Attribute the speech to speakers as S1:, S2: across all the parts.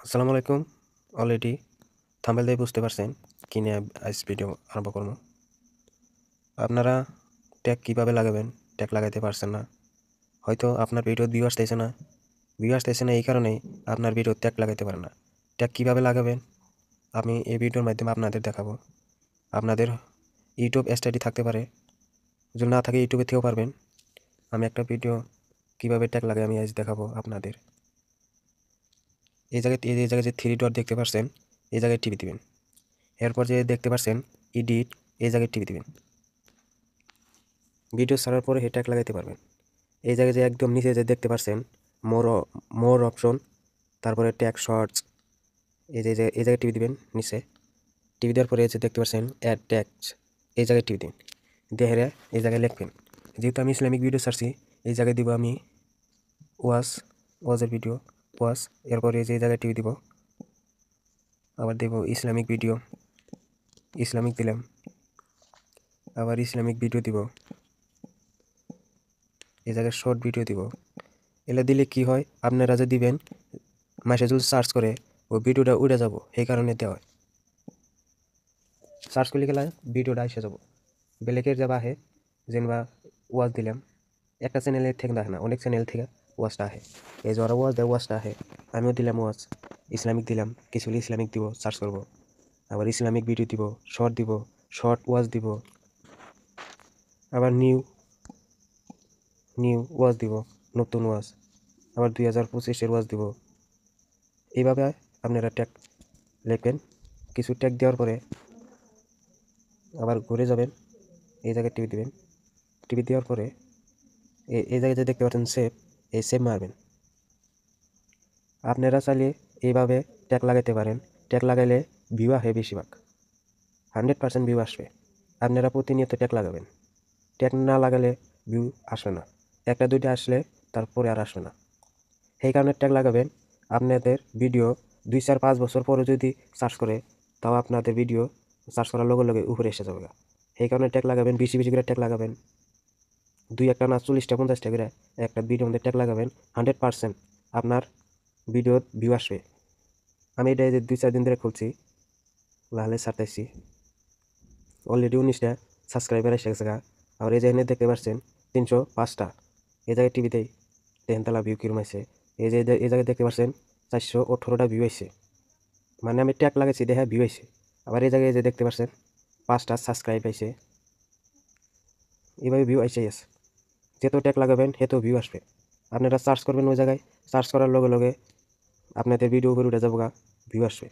S1: আসসালামু আলাইকুম। Already thumbnail দিয়ে বুঝতে পারছেন কি নিয়ে আজ ভিডিও আরম্ভ করব। আপনারা ট্যাগ কিভাবে লাগাবেন, ট্যাগ লাগাইতে পারছেন না, হয়তো আপনার ভিডিও ভিউ আসতেছে না। ভিউ আসতেছে না এই কারণেই আপনার ভিডিও ট্যাগ লাগাইতে পারেন না। ট্যাগ কিভাবে লাগাবেন আমি এই ভিডিওর মাধ্যমে আপনাদের দেখাবো। আপনাদের ইউটিউব স্টাডি থাকতে পারে, যদি না থাকে ইউটিউবে থেকেও পারবেন। আমি একটা ভিডিও কিভাবে ট্যাগ লাগাই আমি আজ দেখাবো আপনাদের। এই জায়গায় যে থ্রি ডট দেখতে পাচ্ছেন, এই জায়গায় টিপে দিবেন। এরপর যে দেখতে পাচ্ছেন এডিট, এই জায়গায় টিপে দিবেন। ভিডিও ছাড়ার পরে হে ট্যাগ লাগাইতে পারবেন। এই জায়গায় যে একদম নিচে যে দেখতে পাচ্ছেন মোর মোর অপশন, তারপরে ট্যাগ শর্টস, এই জায়গায় টিপে দিবেন। নিচে টিপে দেওয়ার পরে যে দেখতে পাচ্ছেন অ্যাড ট্যাগস, এই জায়গায় টিপে দিন। দেখে এই জায়গায় লিখবেন, যেহেতু আমি ইসলামিক ভিডিও ছাড়ছি এই জায়গায় দিব আমি ওয়াজের ভিডিও ওয়াজ। এরপরে এই জায়গায় টিপে দিব, আবার দেব ইসলামিক ভিডিও, ইসলামিক দিলাম, আবার ইসলামিক ভিডিও দিব, এই জায়গায় শর্ট ভিডিও দিব। এগুলো দিলে কি হয়, আপনারা যে দিবেন মাসে যদি সার্চ করে ওই ভিডিওটা উড়ে যাব, সেই কারণে দেওয়া হয়। সার্চ করলে গেলে ভিডিওটা এসে যাব, বেলেকের যাবা আহে। যেনবা ওয়াজ দিলাম, একটা চ্যানেলের থেকে দেখে না, অনেক চ্যানেল থেকে ওয়াজটা আহে। এই যে ওরা ওয়াজ দেয় ওয়াজটা আহে, আমিও দিলাম ওয়াজ, ইসলামিক দিলাম, কিছু হলে ইসলামিক দিব, সার্চ করব। আবার ইসলামিক ভিডিও দিব, শর্ট দিব, শর্ট ওয়াজ দিব, আবার নিউ নিউ ওয়াজ দিব, নতুন ওয়াজ, আবার 2025-এর ওয়াজ দিব। এইভাবে আপনারা ট্যাগ লিখবেন। কিছু ট্যাগ দেওয়ার পরে আবার ঘুরে যাবেন, এই জায়গায় টিভি দিবেন। টিভি দেওয়ার পরে এই জায়গায় যে দেখতে পাচ্ছেন সেভ, এই সেভ মারবেন। আপনারা চাইলে এইভাবে ট্যাগ লাগাইতে পারেন। ট্যাগ লাগাইলে ভিউ আসে, বেশিরভাগ 100% ভিউ আসবে। আপনারা প্রতিনিয়ত ট্যাগ লাগাবেন। ট্যাগ না লাগালে ভিউ আসবে না, একটা দুইটা আসলে তারপরে আর আসবে না। সেই কারণে ট্যাগ লাগাবেন। আপনাদের ভিডিও 2-4-5 বছর পরে যদি সার্চ করে, তাও আপনাদের ভিডিও সার্চ করার লগে লগে উপরে এসে যাবে। সেই কারণে ট্যাগ লাগাবেন, বেশি বেশি করে ট্যাগ লাগাবেন। 2-1টা না 40টা 50টা করে একটা ভিডিওর মধ্যে ট্যাগ লাগাবেন। 100% আপনার ভিডিও ভিউ আসবে। আমি এটা যে 2-4 দিন ধরে খুলছি, লাহলে ছাড়তেছি, অলরেডি 19টা সাবস্ক্রাইবার এসে গেছে। আর এই যে এখানে দেখতে পাচ্ছেন 305টা, এই জায়গায় টিভিতেই দেখেন তালা ভিউ কিরম আছে। এই জায়গায় দেখতে পাচ্ছেন 418টা ভিউ আছে, মানে আমি ট্যাগ লাগাইছি দেখা ভিউ আছে। আবার এই জায়গায় যে দেখতে পাচ্ছেন 5টা সাবস্ক্রাইব আছে, এইভাবে ভিউ আছে। যত ট্যাগ লাগাবেন সেত ভিউ আসবে। আপনারা সার্চ করবেন, ওই জায়গায় সার্চ করার লগে লগে আপনাদের ভিডিও উপরে উঠে যাবো, ভিউ আসবে।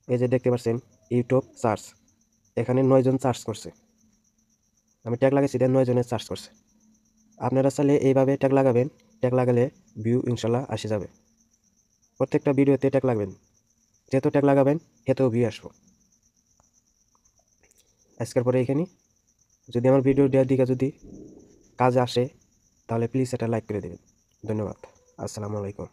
S1: এই যে দেখতে পাচ্ছেন ইউটিউব সার্চ, এখানে 9 জন সার্চ করছে। আমি ট্যাগ লাগাইছি, দেন 9 জনের সার্চ করছে। আপনারা চাইলে এইভাবে ট্যাগ লাগাবেন। ট্যাগ লাগালে ভিউ ইনশাল্লাহ আসে যাবে। প্রত্যেকটা ভিডিওতে ট্যাগ লাগাবেন, যেহেতু ট্যাগ লাগাবেন সেতেও ভিউ আসবো। আজকের পরে এখানে যদি আমার ভিডিও দেওয়ার দিকে যদি কাজে আসে, তাহলে প্লিজ এটা লাইক করে দেবেন। ধন্যবাদ। আসসালামু আলাইকুম।